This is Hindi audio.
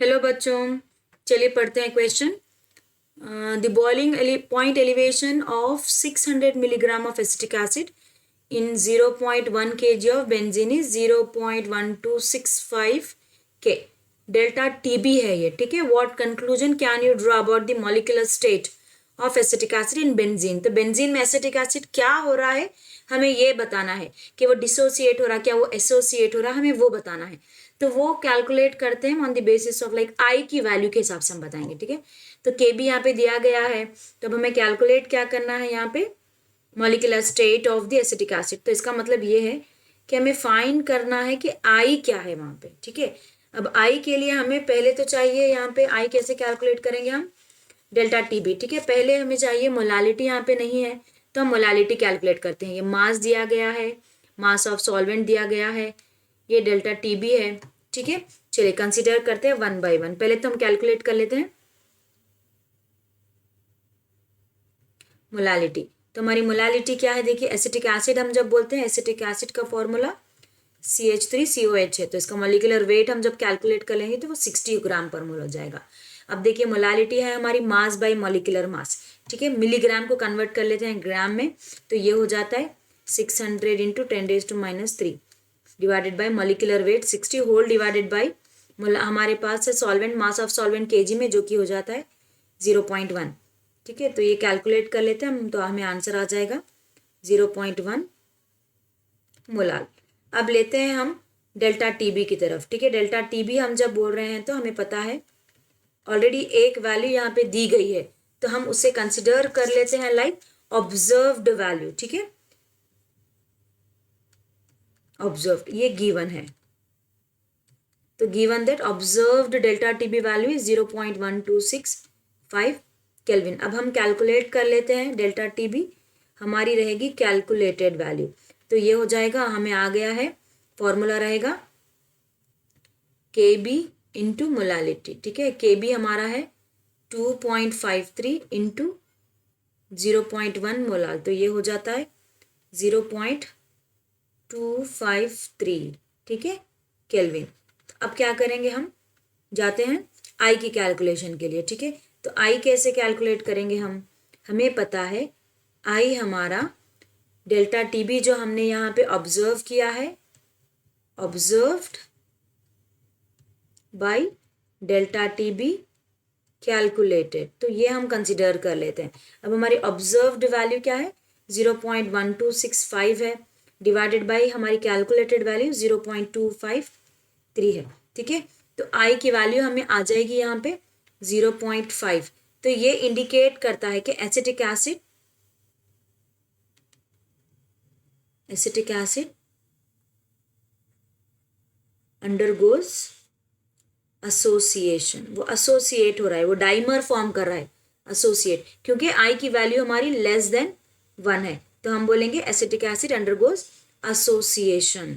हेलो बच्चों, चलिए पढ़ते हैं question. The boiling point elevation of 600 milligram of acetic acid in 0.1 kg of benzene is 0.1265 के। डेल्टा टीबी है ये, ठीक है। What conclusion can you draw about the molecular state of acetic acid in benzene. तो बेंजीन में एसिटिक एसिड क्या हो रहा है हमें ये बताना है कि वो डिसोसिएट हो रहा है, क्या वो एसोसिएट हो रहा है, हमें वो बताना है। तो वो कैलकुलेट करते हैं on the basis of like I की वैल्यू के हिसाब से हम बताएंगे, ठीक है। तो के बी यहाँ पे दिया गया है, तो अब हमें कैलकुलेट क्या करना है यहाँ पे, molecular state of the acetic acid. तो इसका मतलब ये है कि हमें फाइंड करना है कि आई क्या है वहां पे, ठीक है। अब आई के लिए हमें पहले तो चाहिए, यहाँ पे आई कैसे कैलकुलेट करेंगे हम, डेल्टा टी बी, ठीक है। पहले हमें चाहिए मोलालिटी, यहाँ पे नहीं है तो हम मोलालिटी कैलकुलेट करते हैं। ये मास दिया गया है, मास ऑफ सॉल्वेंट दिया गया है, ये डेल्टा टी बी है, ठीक है। चलिए कंसीडर करते हैं वन बाय वन। पहले तो हम कैलकुलेट कर लेते हैं मोलालिटी। तो हमारी मोलालिटी क्या है, देखिए एसिटिक एसिड हम जब बोलते हैं, एसिटिक एसिड का फॉर्मूला CH3COH है, तो इसका मोलिकुलर वेट हम जब कैलकुलेट कर लेंगे तो वो 60 ग्राम पर मोल हो जाएगा। अब देखिए मोलालिटी है हमारी मास बाय मोलिकुलर मास, ठीक है। मिलीग्राम को कन्वर्ट कर लेते हैं ग्राम में, तो ये हो जाता है 600 into 10⁻³ divided by molecular weight 60 whole divided by हमारे पास है solvent, mass of solvent KG में, जो कि हो जाता है 0.1, ठीक है। तो ये कैलकुलेट कर लेते हैं हम, तो हमें आंसर आ जाएगा 0.1 मोलाल। अब लेते हैं हम डेल्टा टीबी की तरफ, ठीक है। डेल्टा टीबी हम जब बोल रहे हैं तो हमें पता है ऑलरेडी एक वैल्यू यहाँ पे दी गई है, तो हम उसे कंसिडर कर लेते हैं लाइक ऑब्जर्व्ड वैल्यू, ठीक है। ऑब्जर्व्ड ये गिवन है, तो given that observed delta TB value is 0.1265 kelvin. अब हम कैलकुलेट कर लेते हैं डेल्टा टीबी, हमारी रहेगी कैलकुलेटेड वैल्यू। तो ये हो जाएगा, हमें आ गया है फॉर्मूला रहेगा के बी इंटू मोलालिटी, ठीक है। के बी हमारा है 2.53 इंटू 0.1 मोलाल, तो ये हो जाता है 0.253, ठीक है, केल्विन। अब क्या करेंगे, हम जाते हैं आई की कैलकुलेशन के लिए, ठीक है। तो आई कैसे कैलकुलेट करेंगे हम, हमें पता है आई हमारा डेल्टा टीबी जो हमने यहाँ पे ऑब्जर्व किया है, observed by delta TB calculated, तो ये हम कंसिडर कर लेते हैं। अब हमारी ऑब्जर्व्ड वैल्यू क्या है, 0.1265 है, डिवाइडेड बाय हमारी कैलकुलेटेड वैल्यू 0.253 है, ठीक है। तो आई की वैल्यू हमें आ जाएगी यहाँ पे 0.5। तो ये इंडिकेट करता है कि एसिटिक एसिड अंडरगोज एसोसिएशन, वो एसोसिएट हो रहा है, वो डाइमर फॉर्म कर रहा है, एसोसिएट, क्योंकि आई की वैल्यू हमारी लेस देन 1 है, तो हम बोलेंगे एसिटिक एसिड अंडरगोज एसोसिएशन,